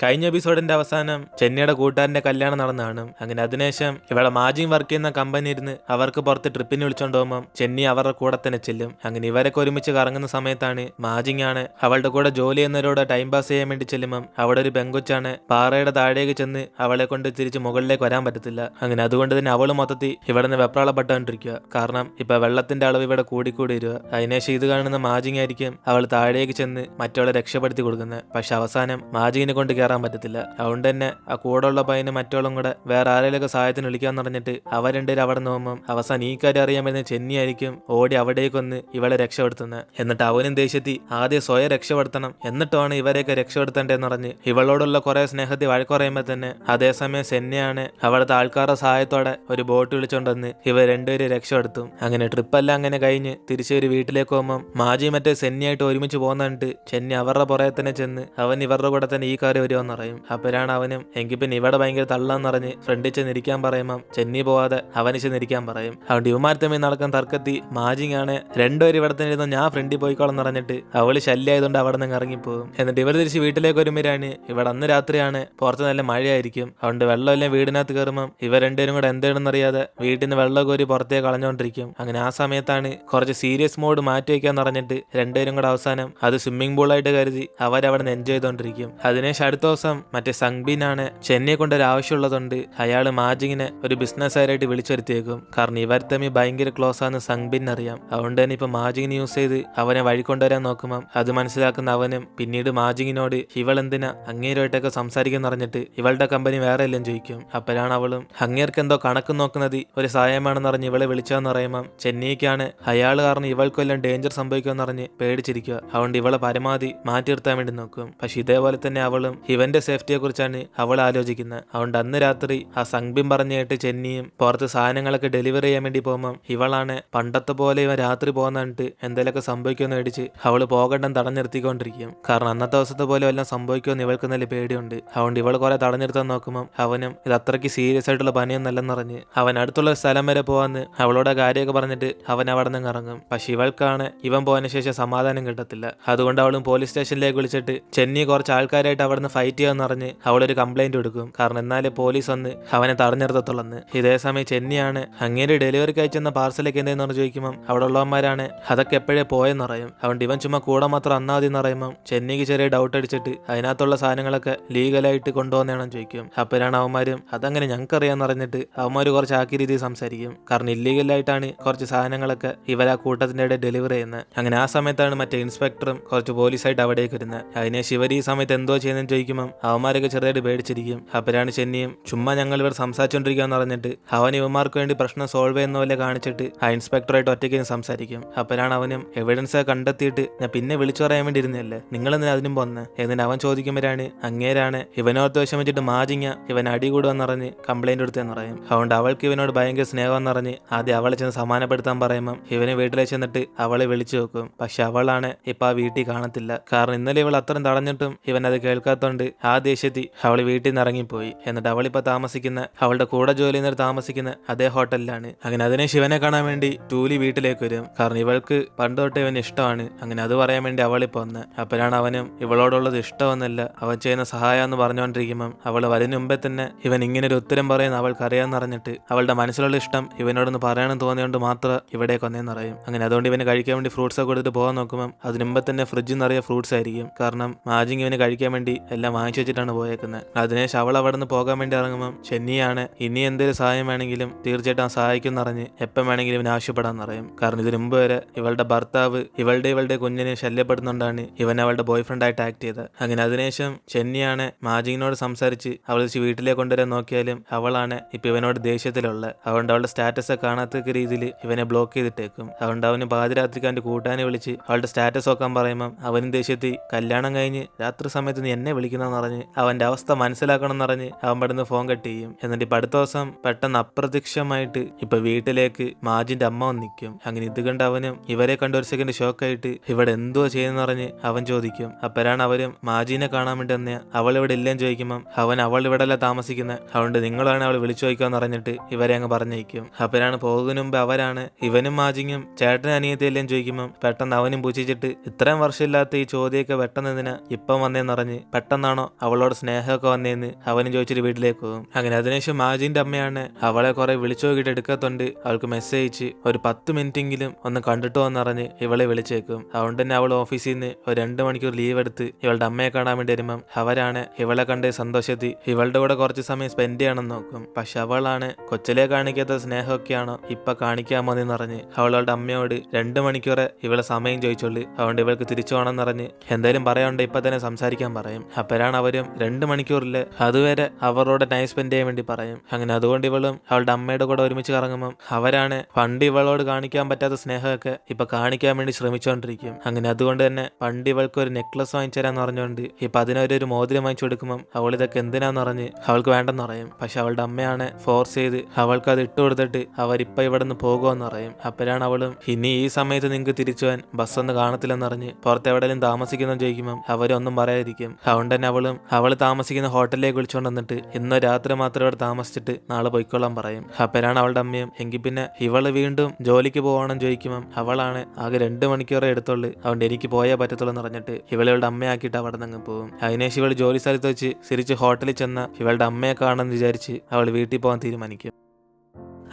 കഴിഞ്ഞ എപ്പിസോഡിന്റെ അവസാനം ചെന്നിയുടെ കൂട്ടുകാരന്റെ കല്യാണം നടന്നതാണ്. അങ്ങനെ അതിനുശേഷം ഇവിടെ മാജിയും വർക്ക് ചെയ്യുന്ന കമ്പനി ഇരുന്ന് അവർക്ക് പുറത്ത് ട്രിപ്പിന് വിളിച്ചോണ്ട് പോകുമ്പോൾ ചെന്നി അവരുടെ കൂടെ തന്നെ ചെല്ലും. അങ്ങനെ ഇവരൊക്കെ ഒരുമിച്ച് കറങ്ങുന്ന സമയത്താണ് മാജിങ്ങാണ് അവളുടെ കൂടെ ജോലി ചെയ്യുന്നവരോട് ടൈം പാസ് ചെയ്യാൻ വേണ്ടി ചെല്ലുമ്പം അവിടെ ഒരു പെങ്കൊച്ചാണ് പാറയുടെ താഴേക്ക് ചെന്ന് അവളെ കൊണ്ട് തിരിച്ച് മുകളിലേക്ക് വരാൻ പറ്റത്തില്ല. അങ്ങനെ അതുകൊണ്ട് തന്നെ അവള് മൊത്തത്തിൽ ഇവിടെ നിന്ന് വെപ്രാളപ്പെട്ടുകൊണ്ടിരിക്കുക. കാരണം ഇപ്പൊ വെള്ളത്തിന്റെ അളവ് ഇവിടെ കൂടിക്കൂടി വരിക. അതിനുശേഷം ഇത് കാണുന്ന മാജിങ് ആയിരിക്കും അവൾ താഴേക്ക് ചെന്ന് മറ്റവളെ രക്ഷപ്പെടുത്തി കൊടുക്കുന്നത്. പക്ഷെ അവസാനം മാജിങ്ങിനെ കൊണ്ട് കയറാൻ പറ്റത്തില്ല. അതുകൊണ്ട് തന്നെ ആ കൂടെ ഉള്ള പയ്യന് മറ്റോളം കൂടെ വേറെ ആരെയൊക്കെ സഹായത്തിന് വിളിക്കാന്ന് പറഞ്ഞിട്ട് അവരുണ്ടേലും അവിടെ നോക്കുമ്പോൾ അവസാനം ഈ കാര്യം അറിയാൻ പറ്റുന്ന ചെന്നിയായിരിക്കും ഓടി അവിടേക്കൊന്ന് ഇവളെ രക്ഷപ്പെടുത്തുന്നത്. എന്നിട്ട് അവനും ദേഷ്യത്തി ആദ്യം സ്വയം രക്ഷപ്പെടുത്തണം, എന്നിട്ടാണ് ഇവരെയൊക്കെ രക്ഷപ്പെടുത്തേണ്ടതെന്ന് പറഞ്ഞ് ഇവളോടുള്ള കുറെ സ്നേഹത്തിൽ വഴക്കുറയുമ്പോൾ തന്നെ അതേസമയം സെന്നെയാണ് അവിടുത്തെ ആൾക്കാരുടെ സഹായത്തോടെ ഒരു ബോട്ട് വിളിച്ചോണ്ടെന്ന് ഇവർ രണ്ടുപേരും രക്ഷപ്പെടുത്തും. അങ്ങനെ ട്രിപ്പെല്ലാം അങ്ങനെ കഴിഞ്ഞ് തിരിച്ച് ഒരു വീട്ടിലേക്ക് പോകുമ്പോൾ മാജി മറ്റേ സെന്നിയായിട്ട് ഒരുമിച്ച് പോകുന്നിട്ട് ചെന്നി അവരുടെ പുറകെ തന്നെ ചെന്ന് അവൻ ഇവരുടെ കൂടെ തന്നെ ഈ കാര്യം വരുമെന്ന് പറയും. അപ്പോഴാണ് അവനും എങ്കിൽ പിന്നെ ഇവിടെ ഭയങ്കര തള്ളാന്ന് പറഞ്ഞ് ഫ്രണ്ടിൽ ചെന്നിരിക്കാൻ പറയുമ്പം ചെന്നി പോവാതെ അവന് ചെന്നിരിക്കാൻ പറയും. അതുകൊണ്ട് ഇവന്മാർ തമ്മിൽ നടക്കാൻ തർക്കത്തി മാജിങ്ങാണ് രണ്ടുപേരും ഇവിടെ തന്നെ ഇരുന്ന് ഞാൻ ഫ്രണ്ടിൽ പോയിക്കോളെന്ന് പറഞ്ഞിട്ട് അവള് ശല്യമായതുകൊണ്ട് അവിടെ നിന്ന് ഇറങ്ങിപ്പോകും. എന്നിട്ട് ഇവർ തിരിച്ച് വീട്ടിലേക്ക് വരുമ്പോഴാണ് ഇവിടെ അന്ന് രാത്രിയാണ്, പുറത്ത് നല്ല മഴയായിരിക്കും. അതുകൊണ്ട് വെള്ളമെല്ലാം വീടിനകത്ത് കയറുമ്പം ഇവർ രണ്ടുപേരും കൂടെ എന്താണെന്നറിയാതെ വീട്ടിൽ നിന്ന് വെള്ളം കോരി പുറത്തേക്ക് കളഞ്ഞുകൊണ്ടിരിക്കും. അങ്ങനെ ആ സമയത്താണ് കുറച്ച് സീരിയസ് മോഡ് മാറ്റി വയ്ക്കാന്ന് പറഞ്ഞിട്ട് രണ്ടുപേരും കൂടെ അവസാനം അത് സ്വിമ്മിംഗ് പൂളായിട്ട് കരുതി അവരവിടെ നിന്ന് എൻജോയ് ചെയ്തോണ്ടിരിക്കും. അതിനുശേഷം അടുത്ത ദിവസം മറ്റേ സംബിനാണ് ചെന്നൈയെ കൊണ്ടൊരു ആവശ്യമുള്ളതുകൊണ്ട് അയാൾ മാജിങ്ങിനെ ഒരു ബിസിനസ്സുകാരായിട്ട് വിളിച്ചെടുത്തേക്കും. കാരണം ഇവർ തമ്മിൽ ഭയങ്കര ക്ലോസ് ആണെന്ന് സംബിൻ അറിയാം. അതുകൊണ്ട് തന്നെ ഇപ്പൊ മാജിങ്ങിനെ യൂസ് ചെയ്ത് അവനെ വഴി കൊണ്ടുവരാൻ നോക്കുമ്പം അത് മനസ്സിലാക്കുന്ന അവനും പിന്നീട് മാജിങ്ങിനോട് ഇവൾ എന്തിനാ അങ്ങേരുമായിട്ടൊക്കെ സംസാരിക്കാൻ പറഞ്ഞിട്ട് ഇവളുടെ കമ്പനി വേറെ എല്ലാം ചോദിക്കും. അപ്പോഴാണ് അവളും അങ്ങേർക്ക് എന്തോ കണക്ക് നോക്കുന്നത് ഒരു സഹായമാണെന്ന് പറഞ്ഞ് ഇവളെ വിളിച്ചതെന്ന് പറയുമ്പം ചെന്നൈക്കാണ് അയാൾ കാരണം ഇവൾക്കെല്ലാം ഡേഞ്ചർ സംഭവിക്കുമെന്ന് പറഞ്ഞ് പേടിച്ചിരിക്കുക. അതുകൊണ്ട് ഇവളെ പരമാവധി മാറ്റി നിർത്താൻ വേണ്ടി നോക്കും. പക്ഷെ ഇതേപോലെ തന്നെ അവളും ഇവന്റെ സേഫ്റ്റിയെ കുറിച്ചാണ് അവൾ ആലോചിക്കുന്നത്. അതുകൊണ്ട് അന്ന് രാത്രി ആ സംബിൻ പറഞ്ഞിട്ട് ചെന്നിയും പുറത്ത് സാധനങ്ങളൊക്കെ ഡെലിവറി ചെയ്യാൻ വേണ്ടി പോകുമ്പോൾ ഇവളാണ് പണ്ടത്തെ പോലെ ഇവൻ രാത്രി പോകുന്നിട്ട് എന്തെങ്കിലുമൊക്കെ സംഭവിക്കുമെന്ന് മേടിച്ച് അവള് പോകണ്ടെന്ന് തടഞ്ഞിർത്തിക്കൊണ്ടിരിക്കും. കാരണം അന്നത്തെ ദിവസത്തെ പോലെ എല്ലാം സംഭവിക്കുമെന്ന് ഇവൾക്ക് നല്ല പേടിയുണ്ട്. അതുകൊണ്ട് ഇവൾ കുറെ തടഞ്ഞിർത്താൻ നോക്കുമ്പോൾ അവനും ഇത് അത്രയ്ക്ക് സീരിയസ് ആയിട്ടുള്ള പണിയൊന്നല്ലെന്ന് പറഞ്ഞ് അവൻ അടുത്തുള്ള സ്ഥലം വരെ പോവാന്ന് അവളോട് കാര്യമൊക്കെ പറഞ്ഞിട്ട് അവൻ അവിടെ നിന്ന് ഇറങ്ങും. പക്ഷെ ഇവൾക്കാണ് ഇവൻ പോയതിനു ശേഷം സമാധാനം കിട്ടത്തില്ല. അതുകൊണ്ട് അവളും പോലീസ് സ്റ്റേഷനിലേക്ക് വിളിച്ചിട്ട് ചെന്നി കുറച്ച് ആൾക്കാരായിട്ട് അവിടെ നിന്ന് ഫൈറ്റ് ചെയ്യാന്ന് പറഞ്ഞ് അവളൊരു കംപ്ലൈന്റ് കൊടുക്കും. കാരണം എന്നാലേ പോലീസ് വന്ന് അവനെ തടഞ്ഞിർത്തത്തുള്ളെന്ന്. ഇതേ സമയം ചെന്നിയാണ് അങ്ങേര് ഡെലിവറിക്ക് അയച്ചെന്ന പാർസലൊക്കെ എന്തെന്ന് പറഞ്ഞ് ചോദിക്കുമ്പോൾ അവിടെ ഉള്ളവന്മാരാണ് അതൊക്കെ എപ്പോഴേ പോയെന്ന് പറയും. അതുകൊണ്ട് ഇവൻ ചുമ്മാ കൂടെ മാത്രം അന്നാതി എന്ന് പറയുമ്പോൾ ചെന്നിക്ക് ചെറിയ ഡൗട്ട് അടിച്ചിട്ട് അതിനകത്തുള്ള സാധനങ്ങളൊക്കെ ലീഗലായിട്ട് കൊണ്ടുപോകുന്നതാണെന്ന് ചോദിക്കും. അപ്പോഴാണ് അവന്മാരും അതങ്ങനെ ഞങ്ങൾക്കറിയാന്ന് പറഞ്ഞിട്ട് അവന്മാർ കുറച്ച് ആക്കി രീതിയിൽ സംസാരിക്കും. കാരണം ഇല്ലീഗലായിട്ടാണ് കുറച്ച് സാധനങ്ങളൊക്കെ ഇവരാ കൂട്ടത്തിന്റെ ഇടയിൽ ഡെലിവറി ചെയ്യുന്നത്. അങ്ങനെ ആ സമയത്താണ് മറ്റേ ഇൻസ്പെക്ടറും കുറച്ച് പോലീസായിട്ട് അവിടേക്ക് വരുന്നത്. അതിനെ ശിവർ ഈ സമയത്ത് എന്തോ ചെയ്യുന്നതെന്ന് ചോദിക്കുമ്പോൾ അവന്മാരൊക്കെ ചെറുതായിട്ട് പേടിച്ചിരിക്കും. അപ്പോഴാണ് ചെന്നിയും ചുമ്മാ ഞങ്ങൾ ഇവർ സംസാരിച്ചോണ്ടിരിക്കാന്ന് പറഞ്ഞിട്ട് അവൻ ഇവന്മാർക്ക് വേണ്ടി പ്രശ്നം സോൾവ് ചെയ്യുന്ന പോലെ കാണിച്ചിട്ട് ആ ഇൻസ്പെക്ടറായിട്ട് ഒറ്റയ്ക്ക് സംസാരിക്കും. അപ്പോഴാണ് അവനും എവിഡൻസ് കണ്ടെത്തിയിട്ട് ഞാൻ പിന്നെ വിളിച്ചു പറയാൻ വേണ്ടി ഇരുന്നല്ലേ, നിങ്ങളെന്തിനാ അതിനും പോന്നെ എന്നിട്ട് അവൻ ചോദിക്കുമ്പോഴാണ് അങ്ങേരാണ് ഇവനോർത്ത് വിഷമിച്ചിട്ട് മാജിങ്ങ ഇവൻ അടി കൂടുവെന്ന് പറഞ്ഞ് കംപ്ലൈന്റ് കൊടുത്തെന്ന് പറയും. അതുകൊണ്ട് അവൾക്ക് ഇവനോട് ഭയങ്കര സ്നേഹമെന്ന് പറഞ്ഞ് ആദ്യം അവളെ ചെന്ന് സമാനപ്പെടുത്താൻ പറയുമ്പോൾ ഇവന് വീട്ടിലേക്ക് ചെന്നിട്ട് അവളെ വിളിച്ചു നോക്കും. പക്ഷെ അവളാണ് ഇപ്പൊ ആ വീട്ടിൽ കാണത്തില്ല. കാരണം ഇന്നലെ ഇവൾ അത്രയും തടഞ്ഞിട്ടും ഇവൻ അത് കേൾക്കാത്തോണ്ട് ആ ദേഷ്യത്തിൽ അവൾ വീട്ടിൽ നിന്ന് ഇറങ്ങിപ്പോയി. എന്നിട്ട് അവളിപ്പോ താമസിക്കുന്ന അവളുടെ കൂടെ ജോലി ചെയ്യുന്നവർ താമസിക്കുന്ന അതേ ഹോട്ടലിലാണ്. അങ്ങനെ അതിനെ ശിവനെ കാണാൻ വേണ്ടി ടൂലി വീട്ടിലേക്ക് വരും. കാരണം ഇവൾക്ക് പണ്ട് തൊട്ട് ഇവൻ ഇഷ്ടമാണ്. അങ്ങനെ അത് പറയാൻ വേണ്ടി അവളിപ്പോ വന്ന് അപ്പോഴാണ് അവനും ഇവളോടുള്ളത് ഇഷ്ടമൊന്നുമല്ല അവൻ ചെയ്യുന്ന സഹായം എന്ന് പറഞ്ഞുകൊണ്ടിരിക്കുമ്പം അവൾ വരുന്ന മുമ്പേ തന്നെ ഇവൻ ഇങ്ങനെ ഒരു ഉത്തരം പറയുന്ന അവൾക്ക് അറിയാമെന്ന് അറിഞ്ഞിട്ട് അവളുടെ മനസ്സിലുള്ള ഇഷ്ടം ഇവനോടൊന്ന് പറയണം തോന്നിയോണ്ട് മാത്രം ഇവിടേക്ക് വന്നേന്ന് പറയും. അങ്ങനെ അതുകൊണ്ട് ഇവന് കഴിക്കാൻ വേണ്ടി ഫ്രൂട്ട്സ് ഒക്കെ കൊടുത്തിട്ട് പോകാൻ നോക്കുമ്പോൾ അതിന് മുമ്പ് തന്നെ ഫ്രിഡ്ജിൽ നിറയെ ഫ്രൂട്ട്സ് ആയിരിക്കും. കാരണം മാജിങ് ഇവന് കഴിക്കാൻ വേണ്ടി എല്ലാം വാങ്ങിച്ചു വെച്ചിട്ടാണ് പോയേക്കുന്നത്. അതിനുശേഷം അവൾ അവിടെ നിന്ന് പോകാൻ വേണ്ടി ഇറങ്ങുമ്പോൾ ചെന്നിയാണ് ഇനി എന്തെങ്കിലും സഹായം വേണമെങ്കിലും തീർച്ചയായിട്ടും സഹായിക്കും അറിഞ്ഞ് എപ്പം വേണമെങ്കിലും ഇവൻ ആവശ്യപ്പെടാൻ പറയും. കാരണം ഇതിനു മുമ്പ് വരെ ഇവളുടെ ഭർത്താവ് ഇവളുടെ കുഞ്ഞിനെ ശല്യപ്പെടുന്നുകൊണ്ടാണ് ഇവൻ അവളുടെ ബോയ് ഫ്രണ്ട് ആയിട്ട് ആക്ട് ചെയ്തത്. അങ്ങനെ അതിനുശേഷം ചെന്നിയാണ് മാജിങ്ങിനോട് സംസാരിച്ച് അവൾ വീട്ടിലേക്ക് കൊണ്ടുവരാൻ നോക്കിയാലും അവളാണ് ഇപ്പൊ ഇവനോട് ദേഷ്യത്തിലുള്ള. അതുകൊണ്ട് അവളുടെ സ്റ്റാറ്റസ് കാണാത്ത രീതിയിൽ ഇവനെ ബ്ലോക്ക് ചെയ്തിട്ടേക്കും. അതുകൊണ്ട് അവന് പാതിരാത്രിക്ക് അവന്റെ കൂട്ടാനെ വിളിച്ച് അവളുടെ സ്റ്റാറ്റസ് നോക്കാൻ പറയുമ്പോൾ അവനും ദേഷ്യത്തിൽ കല്യാണം കഴിഞ്ഞ് രാത്രി സമയത്ത് നീ എന്നെ വിളിക്കണമെന്ന് പറഞ്ഞ് അവന്റെ അവസ്ഥ മനസ്സിലാക്കണം എന്ന് പറഞ്ഞ് അവൻ പെടുന്ന ഫോൺ കട്ട് ചെയ്യും. എന്നിട്ട് ഇപ്പൊ അടുത്ത ദിവസം പെട്ടെന്ന് അപ്രത്യക്ഷമായിട്ട് ഇപ്പൊ വീട്ടിലേക്ക് മാജിന്റെ അമ്മ വന്ന് നിൽക്കും. അങ്ങനെ ഇത് കണ്ട് അവനും ഇവരെ കണ്ട ഒരു സെക്കൻഡ് ഷോക്കായിട്ട് ഇവിടെ എന്തോ ചെയ്യുന്ന പറഞ്ഞ് അവൻ ചോദിക്കും. അപ്പോഴാണ് അവരും മാജിനെ കാണാൻ വേണ്ടി വന്ന അവൾ ഇവിടെ ഇല്ലെന്ന് ചോദിക്കുമ്പോൾ അവൾ ഇവിടെ അല്ല താമസിക്കുന്നത്, അതുകൊണ്ട് നിങ്ങളാണ് അവൾ വിളിച്ചു ചോദിക്കാന്ന് പറഞ്ഞിട്ട് ഇവരെ അങ്ങ് പറഞ്ഞേക്കും. അപ്പോഴാണ് പോകുന്നതിന് മുമ്പ് അവരാണ് ഇവനും മാജിങ്ങും ചേട്ടനും അനിയത്തിയെല്ലാം ചോദിക്കുമ്പോൾ പെട്ടെന്ന് അവനും പൂച്ചിച്ചിട്ട് ഇത്രയും വർഷമില്ലാത്ത ഈ ചോദ്യമൊക്കെ പെട്ടെന്ന് എന്തിനാ ഇപ്പം വന്നേന്ന് പറഞ്ഞ് പെട്ടെന്ന് കാരണമെന്നാണോ അവളോട് സ്നേഹമൊക്കെ വന്നേന്ന് അവനും ചോദിച്ചിട്ട് വീട്ടിലേക്ക് പോകും. അങ്ങനെ അതിനുശേഷം മാജിന്റെ അമ്മയാണ് അവളെ കുറെ വിളിച്ചു നോക്കിയിട്ട് എടുക്കത്തുണ്ട് അവൾക്ക് മെസ്സേജ് അയച്ച് ഒരു 10 മിനിറ്റെങ്കിലും ഒന്ന് കണ്ടിട്ടോ എന്നറിഞ്ഞ് ഇവളെ വിളിച്ചേക്കും. അതുകൊണ്ട് തന്നെ അവൾ ഓഫീസിൽ നിന്ന് ഒരു 2 മണിക്കൂർ ലീവ് എടുത്ത് ഇവളുടെ അമ്മയെ കാണാൻ വേണ്ടി വരുമ്പം അവരാണ് ഇവളെ കണ്ട് സന്തോഷത്തിൽ ഇവളുടെ കൂടെ കുറച്ച് സമയം സ്പെൻഡ് ചെയ്യണമെന്ന് നോക്കും. പക്ഷെ അവളാണ് കൊച്ചിലെ കാണിക്കാത്ത സ്നേഹമൊക്കെയാണോ ഇപ്പൊ കാണിക്കാമോ എന്ന് പറഞ്ഞ് അവളുടെ അമ്മയോട് 2 മണിക്കൂറെ ഇവളെ സമയം ചോദിച്ചോളൂ. അതുകൊണ്ട് ഇവൾക്ക് തിരിച്ചു പോകണമെന്ന് പറഞ്ഞ് എന്തായാലും പറയാണ്ട് ഇപ്പൊ തന്നെ സംസാരിക്കാൻ പറയും. അപ്പോഴാണ് അവരും 2 മണിക്കൂറിൽ അതുവരെ അവരോട് ടൈം സ്പെൻഡ് ചെയ്യാൻ വേണ്ടി പറയും. അങ്ങനെ അതുകൊണ്ട് ഇവളും അവളുടെ അമ്മയുടെ കൂടെ ഒരുമിച്ച് കറങ്ങുമ്പം അവരാണ് പണ്ട് ഇവളോട് കാണിക്കാൻ പറ്റാത്ത സ്നേഹമൊക്കെ ഇപ്പൊ കാണിക്കാൻ വേണ്ടി ശ്രമിച്ചുകൊണ്ടിരിക്കും. അങ്ങനെ അതുകൊണ്ട് തന്നെ പണ്ട് ഇവൾക്ക് ഒരു നെക്ലസ് വാങ്ങിച്ചു തരാന്ന് പറഞ്ഞുകൊണ്ട് ഇപ്പൊ അതിനൊരു മോതിരം വാങ്ങിച്ചു കൊടുക്കുമ്പം അവൾ ഇതൊക്കെ എന്തിനാന്ന് പറഞ്ഞ് അവൾക്ക് വേണ്ടെന്ന് പറയും. പക്ഷെ അവളുടെ അമ്മയാണ് ഫോഴ്സ് ചെയ്ത് അവൾക്ക് അത് ഇട്ട് കൊടുത്തിട്ട് അവരിപ്പൊ ഇവിടെ നിന്ന് പോകുമെന്ന് പറയും. അപ്പോഴാണ് അവളും ഇനി ഈ സമയത്ത് നിങ്ങൾക്ക് തിരിച്ചു പോകാൻ ബസ്സൊന്നും കാണത്തില്ലെന്ന് പറഞ്ഞ് പുറത്ത് എവിടെയും താമസിക്കുന്ന ചോദിക്കുമ്പം അവരൊന്നും പറയാതിരിക്കും. അതുകൊണ്ട് തന്നെ അവള് താമസിക്കുന്ന ഹോട്ടലിലേക്ക് വിളിച്ചുകൊണ്ട് വന്നിട്ട് ഇന്ന് രാത്രി മാത്രം ഇവിടെ താമസിച്ചിട്ട് നാളെ പൊയ്ക്കൊള്ളാൻ പറയും. അപ്പോഴാണ് അവളുടെ അമ്മയും എങ്കിൽ പിന്നെ ഇവള് വീണ്ടും ജോലിക്ക് പോകണം ചോദിക്കുമ്പം അവളാണ് ആകെ 2 മണിക്കൂറേ എടുത്തുള്ളൂ, അതുകൊണ്ട് എനിക്ക് പോയേ പറ്റത്തുള്ളൂ എന്ന് പറഞ്ഞിട്ട് ഇവളുടെ അമ്മയാക്കിയിട്ട് അവിടെ നിന്ന് പോകും. അതിനുശേഷം ഇവള് ജോലി സ്ഥലത്ത് വെച്ച് തിരിച്ച് ഹോട്ടലിൽ ചെന്ന ഇവളുടെ അമ്മയെ കാണണമെന്ന് വിചാരിച്ച് അവൾ വീട്ടിൽ പോകാൻ തീരുമാനിക്കും.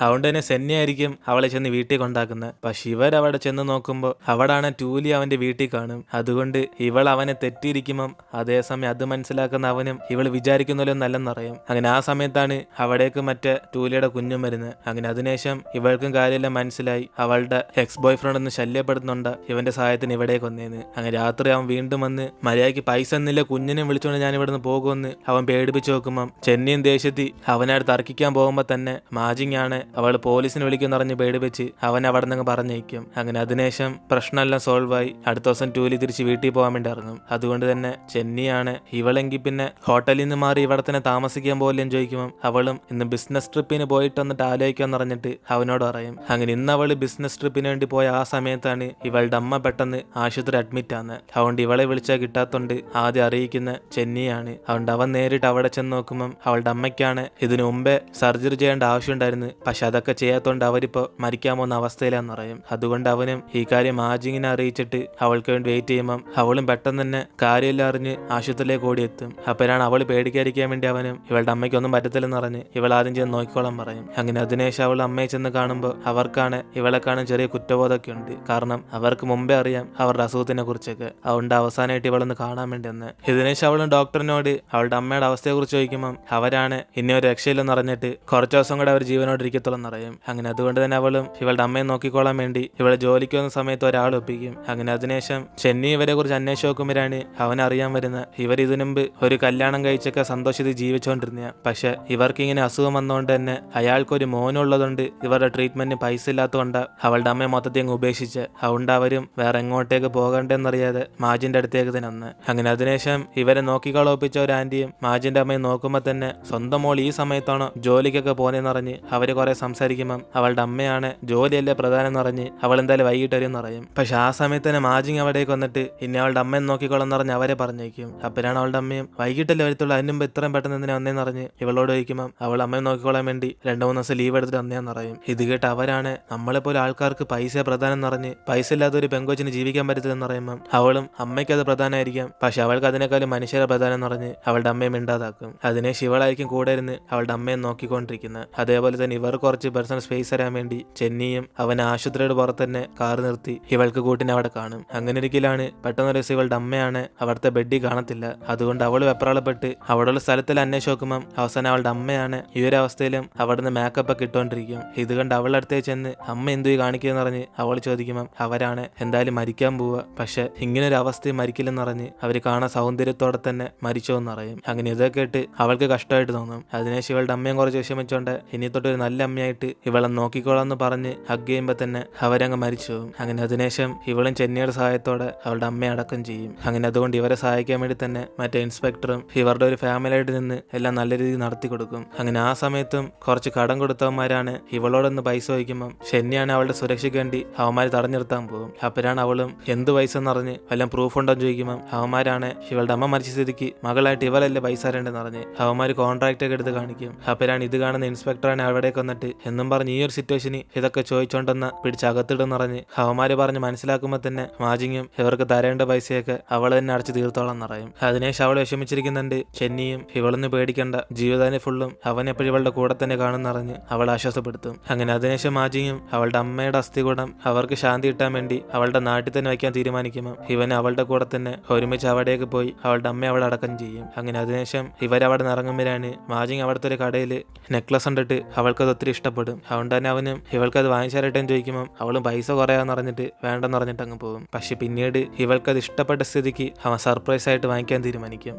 അതുകൊണ്ട് തന്നെ സെന്നിയായിരിക്കും അവളെ ചെന്ന് വീട്ടിൽ കൊണ്ടാക്കുന്നത്. പക്ഷെ ഇവരവിടെ ചെന്ന് നോക്കുമ്പോൾ അവിടാണ് ടൂലി അവന്റെ വീട്ടിൽ കാണും. അതുകൊണ്ട് ഇവൾ അവനെ തെറ്റിയിരിക്കുമ്പം അതേസമയം അത് മനസ്സിലാക്കുന്ന അവനും ഇവൾ വിചാരിക്കുന്നതിലൊന്നല്ലെന്നറിയും. അങ്ങനെ ആ സമയത്താണ് അവിടേക്ക് മറ്റേ ടൂലിയുടെ കുഞ്ഞും വരുന്നത്. അങ്ങനെ അതിനുശേഷം ഇവൾക്കും കാര്യമെല്ലാം മനസ്സിലായി അവളുടെ എക്സ് ബോയ് ഫ്രണ്ട് ഒന്ന് ശല്യപ്പെടുന്നുണ്ട് ഇവന്റെ സഹായത്തിന് ഇവിടേക്ക് വന്നേന്ന്. അങ്ങനെ രാത്രി അവൻ വീണ്ടും വന്ന് മര്യാദയ്ക്ക് പൈസ എന്നില്ല കുഞ്ഞിനെ വിളിച്ചുകൊണ്ട് ഞാൻ ഇവിടുന്ന് പോകുമെന്ന് അവൻ പേടിപ്പിച്ചു നോക്കുമ്പം ചെന്നിയും ദേഷ്യത്തി അവനായിട്ട് തർക്കിക്കാൻ പോകുമ്പോൾ തന്നെ മാജിങ്ങാണ് അവൾ പോലീസിനെ വിളിക്കുമെന്ന് പറഞ്ഞ് പേടിപ്പിച്ച് അവൻ അവിടെ നിന്ന് പറഞ്ഞേക്കും. അങ്ങനെ അതിനുശേഷം പ്രശ്നമെല്ലാം സോൾവ് ആയി അടുത്ത ദിവസം ടൂലി തിരിച്ച് വീട്ടിൽ പോകാൻ വേണ്ടി ഇറങ്ങും. അതുകൊണ്ട് തന്നെ ചെന്നിയാണ് ഇവളെങ്കിൽ പിന്നെ ഹോട്ടലിൽ നിന്ന് മാറി ഇവിടെ തന്നെ താമസിക്കാൻ പോലെയും ചോദിക്കുമ്പോൾ അവളും ഇന്ന് ബിസിനസ് ട്രിപ്പിന് പോയിട്ട് വന്നിട്ട് ആലോചിക്കാന്ന് പറഞ്ഞിട്ട് അവനോട് പറയും. അങ്ങനെ ഇന്ന് അവള് ബിസിനസ് ട്രിപ്പിന് വേണ്ടി പോയ ആ സമയത്താണ് ഇവളുടെ അമ്മ പെട്ടെന്ന് ആശുപത്രി അഡ്മിറ്റ് ആണ്. അതുകൊണ്ട് ഇവളെ വിളിച്ചാൽ കിട്ടാത്തോണ്ട് ആദ്യം അറിയിക്കുന്ന ചെന്നിയാണ്. അതുകൊണ്ട് അവൻ നേരിട്ട് അവിടെ ചെന്ന് നോക്കുമ്പം അവളുടെ അമ്മയ്ക്കാണ് ഇതിനു മുമ്പേ സർജറി ചെയ്യേണ്ട ആവശ്യമുണ്ടായിരുന്നു. പക്ഷെ അതൊക്കെ ചെയ്യാത്തോണ്ട് അവരിപ്പോ മരിക്കാൻ പോകുന്ന അവസ്ഥയിലാന്ന് പറയും. അതുകൊണ്ട് അവനും ഈ കാര്യം മാജിങ്ങിനെ അറിയിച്ചിട്ട് അവൾക്ക് വേണ്ടി വെയിറ്റ് ചെയ്യുമ്പം അവളും പെട്ടെന്ന് തന്നെ കാര്യമെല്ലാം അറിഞ്ഞ് ആശുപത്രിയിലേക്ക് ഓടിയെത്തും. അപ്പോഴാണ് അവൾ പേടിക്കാതിരിക്കാൻ വേണ്ടി അവനും ഇവളുടെ അമ്മയ്ക്കൊന്നും പറ്റത്തില്ലെന്ന് പറഞ്ഞ് ഇവൾ ആദ്യം ചെന്ന് നോക്കിക്കോളാൻ പറയും. അങ്ങനെ അതിനുശേഷം അവൾ അമ്മയെ ചെന്ന് കാണുമ്പോൾ അവർക്കാണ് ഇവളെ കാണാൻ ചെറിയ കുറ്റബോധമൊക്കെ ഉണ്ട്. കാരണം അവർക്ക് മുമ്പേ അറിയാം അവരുടെ അസുഖത്തിനെ കുറിച്ചൊക്കെ. അതുകൊണ്ട് അവസാനമായിട്ട് ഇവളൊന്ന് കാണാൻ വേണ്ടി വന്ന് ഇതിനുശേഷം അവളും ഡോക്ടറിനോട് അവളുടെ അമ്മയുടെ അവസ്ഥയെ കുറിച്ച് ചോദിക്കുമ്പം അവരാണ് ഇനി ഒരു രക്ഷയില്ലെന്ന് പറഞ്ഞിട്ട് കുറച്ച് ദിവസം കൂടെ അവർ ജീവനോട് ഇരിക്കത്തുള്ളൂ എന്നറിയും. അങ്ങനെ അതുകൊണ്ട് തന്നെ അവളും ഇവളുടെ അമ്മയെ നോക്കിക്കോളാൻ വേണ്ടി ഇവളെ ജോലിക്ക് വന്ന സമയത്ത് ഒരാൾ ഒപ്പിക്കും. അങ്ങനെ അതിനുശേഷം ചെന്നി ഇവരെ കുറിച്ച് അന്വേഷിച്ച് നോക്കുമ്പോഴാണ് അവനറിയാൻ വരുന്ന ഇവർ ഇതിനു മുമ്പ് ഒരു കല്യാണം കഴിച്ചൊക്കെ സന്തോഷത്തിൽ ജീവിച്ചുകൊണ്ടിരുന്ന. പക്ഷെ ഇവർക്ക് ഇങ്ങനെ അസുഖം വന്നുകൊണ്ട് തന്നെ അയാൾക്കൊരു മോനുള്ളതുകൊണ്ട് ഇവരുടെ ട്രീറ്റ്മെന്റിന് പൈസ ഇല്ലാത്തതുകൊണ്ട് അവളുടെ അമ്മയെ മൊത്തത്തിൽ അങ്ങ് ഉപേക്ഷിച്ച്. അതുകൊണ്ട് അവരും വേറെ എങ്ങോട്ടേക്ക് പോകണ്ടെന്നറിയാതെ മാജിന്റെ അടുത്തേക്ക് തന്നെ വന്ന്. അങ്ങനെ അതിനുശേഷം ഇവരെ നോക്കിക്കളൊപ്പിച്ച ഒരു ആന്റിയും മാജിന്റെ അമ്മയും നോക്കുമ്പോൾ തന്നെ സ്വന്തം മോൾ ഈ സമയത്താണോ ജോലിക്കൊക്കെ പോന്നെന്നറിഞ്ഞ് അവര് കുറെ സംസാരിക്കുമ്പം അവളുടെ അമ്മയാണ് ജോലിയല്ലേ പ്രധാനം എന്ന് പറഞ്ഞ് അവൾ എന്തായാലും വൈകിട്ട് വരും എന്നറിയും. പക്ഷെ ആ സമയത്ത് തന്നെ മാജിങ് അവിടേക്ക് വന്നിട്ട് ഇനി അവളുടെ അമ്മയെ നോക്കിക്കോളെന്ന് പറഞ്ഞ് അവരെ പറഞ്ഞേക്കും. അപ്പോഴാണ് അവളുടെ അമ്മയും വൈകിട്ടല്ലേ വരത്തുള്ളൂ, അതിന് മുമ്പ് ഇത്രയും പെട്ടെന്ന് എന്തിനാ വന്നേന്ന് പറഞ്ഞ് ഇവളോട് ചോദിക്കുമ്പം അവൾ അമ്മയെ നോക്കിക്കോളാൻ വേണ്ടി 2-3 ദിവസം ലീവ് എടുത്തിട്ട് വന്നേന്ന് പറയും. ഇത് കേട്ട് അവരാണ് നമ്മളെപ്പോലെ ആൾക്കാർക്ക് പൈസ പ്രധാനം എന്ന് പറഞ്ഞ് പൈസ ഇല്ലാത്ത ഒരു പെങ്കൊച്ചിന് ജീവിക്കാൻ പറ്റത്തില്ലെന്ന് പറയുമ്പം അവളും അമ്മയ്ക്ക് അത് പ്രധാനമായിരിക്കാം, പക്ഷെ അവൾക്ക് അതിനേക്കാളും മനുഷ്യരെ പ്രധാനം എന്ന് പറഞ്ഞ് അവളുടെ അമ്മയെ മിണ്ടാതാക്കും. അതിനെ ശിവളായിരിക്കും കൂടെ ഇരുന്ന് അവളുടെ അമ്മയെ നോക്കിക്കൊണ്ടിരിക്കുന്നത്. അതേപോലെ തന്നെ ഇവർ കുറച്ച് പേഴ്സണൽ സ്പേസ് തരാൻ വേണ്ടി ചെന്നിയും അവൻ ആശുപത്രിയുടെ പുറത്ത് തന്നെ കാർ നിർത്തി ഇവൾക്ക് കൂട്ടിനെ അവിടെ കാണും. അങ്ങനെ ഒരിക്കലാണ് പെട്ടെന്ന് ഒരു ദിവസം ഇവളുടെ അമ്മയാണ് അവിടുത്തെ ബെഡിൽ കാണത്തില്ല. അതുകൊണ്ട് അവൾ വെപ്രാളപ്പെട്ട് അവിടെയുള്ള സ്ഥലത്തിൽ അന്വേഷിച്ച് നോക്കുമ്പം അവസാനം അവളുടെ അമ്മയാണ് ഈ ഒരു അവസ്ഥയിലും അവിടുന്ന് മേക്കപ്പ് ഒക്കെ ഇട്ടുകൊണ്ടിരിക്കും. ഇത് കണ്ട് അവളുടെ അടുത്തേക്ക് ചെന്ന് അമ്മ എന്തു കാണിക്കുകയെന്ന് പറഞ്ഞ് അവൾ ചോദിക്കുമ്പം അവരാണ് എന്തായാലും മരിക്കാൻ പോവുക, പക്ഷെ ഇങ്ങനൊരു അവസ്ഥയും മരിക്കില്ലെന്ന് പറഞ്ഞ് അവര് കാണാൻ സൗന്ദര്യത്തോടെ തന്നെ മരിച്ചോ എന്ന് പറയും. അങ്ങനെ ഇതൊക്കെ കേട്ട് അവൾക്ക് കഷ്ടമായിട്ട് തോന്നും. അതിനുശേഷം ഇവളുടെ അമ്മയും കുറച്ച് വിഷമിച്ചോണ്ട് ഇനി തൊട്ടൊരു നല്ല അമ്മയായിട്ട് ഇവളെ നോക്കിക്കോളാന്ന് പറഞ്ഞ് ഹഗ് ചെയ്യുമ്പോൾ തന്നെ അവരങ്ങ് മരിച്ചു പോകും. അങ്ങനെ അതിനുശേഷം ഇവളും ചെന്നിയുടെ സഹായത്തോടെ അവളുടെ അമ്മയെ അടക്കം ചെയ്യും. അങ്ങനെ അതുകൊണ്ട് ഇവരെ സഹായിക്കാൻ വേണ്ടി തന്നെ മറ്റേ ഇൻസ്പെക്ടറും ഇവരുടെ ഒരു ഫാമിലിയായിട്ട് നിന്ന് എല്ലാം നല്ല രീതിയിൽ നടത്തി കൊടുക്കും. അങ്ങനെ ആ സമയത്തും കുറച്ച് കടം കൊടുത്തവന്മാരാണ് ഇവളോടൊന്ന് പൈസ ചോദിക്കുമ്പം ഷെന്നിയാണ് അവളുടെ സുരക്ഷയ്ക്ക് വേണ്ടി അവന്മാര് തടഞ്ഞു നിർത്താൻ പോകും. അപ്പോഴാണ് അവളും എന്ത് പൈസ എന്നറിഞ്ഞ് വല്ലതും പ്രൂഫ് ഉണ്ടോ എന്ന് ചോദിക്കുമ്പം അവന്മാരാണ് ഇവളുടെ അമ്മ മരിച്ച സ്ഥിതിക്ക് മകളായിട്ട് ഇവളല്ലേ പൈസ തരേണ്ടെന്ന് പറഞ്ഞ് അവന്മാര് കോൺട്രാക്ട് ഒക്കെ എടുത്ത് കാണിക്കും. അപ്പോഴാണ് ഇത് കാണുന്ന ഇൻസ്പെക്ടറാണ് അവിടേക്ക് വന്നിട്ട് വന്നിട്ട് എന്നും പറഞ്ഞ് ഈ ഒരു സിറ്റുവേഷന് ഇതൊക്കെ ചോദിച്ചോണ്ടെന്ന പിടിച്ചകത്തിടുന്ന് പറഞ്ഞ് അവന്മാര് പറഞ്ഞ് മനസ്സിലാക്കുമ്പോൾ തന്നെ മാജിങ്ങും ഇവർക്ക് തരേണ്ട പൈസയൊക്കെ അവൾ തന്നെ അടച്ചു തീർത്തോളം പറയും. അതിനേശം അവൾ വിഷമിച്ചിരിക്കുന്നുണ്ട്. ചെന്നിയും ഇവളൊന്ന് പേടിക്കണ്ട, ജീവിതാനെ ഫുള്ളും അവൻ എപ്പോഴും ഇവളുടെ കൂടെ തന്നെ കാണുന്നറിഞ്ഞ് അവളെ ആശ്വാസപ്പെടുത്തും. അങ്ങനെ അതിനേശം മാജിങ്ങും അവളുടെ അമ്മയുടെ അസ്ഥികൂടം അവർക്ക് ശാന്തി കിട്ടാൻ വേണ്ടി അവളുടെ നാട്ടിൽ തന്നെ വയ്ക്കാൻ തീരുമാനിക്കുമ്പോൾ ഇവൻ അവളുടെ കൂടെ തന്നെ ഒരുമിച്ച് അവിടേക്ക് പോയി അവളുടെ അമ്മയെ അവിടെ അടക്കം ചെയ്യും. അങ്ങനെ അതിനുശേഷം ഇവരവിടെ നിറങ്ങുമ്പോഴാണ് മാജിങ് അവിടുത്തെ ഒരു കടയിൽ നെക്ലസ് കണ്ടിട്ട് അവൾക്കത് ഒത്തിരി ഇഷ്ടപ്പെടും. അതുകൊണ്ട് തന്നെ അവനും ഇവൾക്കത് വാങ്ങിച്ചാലിട്ടെന്ന് ചോദിക്കുമ്പോൾ അവളും പൈസ കുറയാന്ന് പറഞ്ഞിട്ട് വേണ്ടെന്ന് പറഞ്ഞിട്ട് അങ്ങ് പോകും. പക്ഷെ പിന്നീട് ഇവൾക്കത് ഇഷ്ടപ്പെട്ട സ്ഥിതിക്ക് അവൻ സർപ്രൈസ് ആയിട്ട് വാങ്ങിക്കാൻ തീരുമാനിക്കും.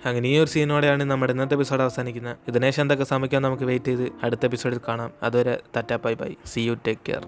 അങ്ങനെ ഈ ഒരു സീനോടെയാണ് നമ്മുടെ ഇന്നത്തെ എപ്പിസോഡ് അവസാനിക്കുന്നത്. ഇതിനേശം എന്തൊക്കെ സംഭവിക്കാൻ നമുക്ക് വെയിറ്റ് ചെയ്ത് അടുത്ത എപ്പിസോഡിൽ കാണാം. അതുവരെ tata bye bye, see you, take care.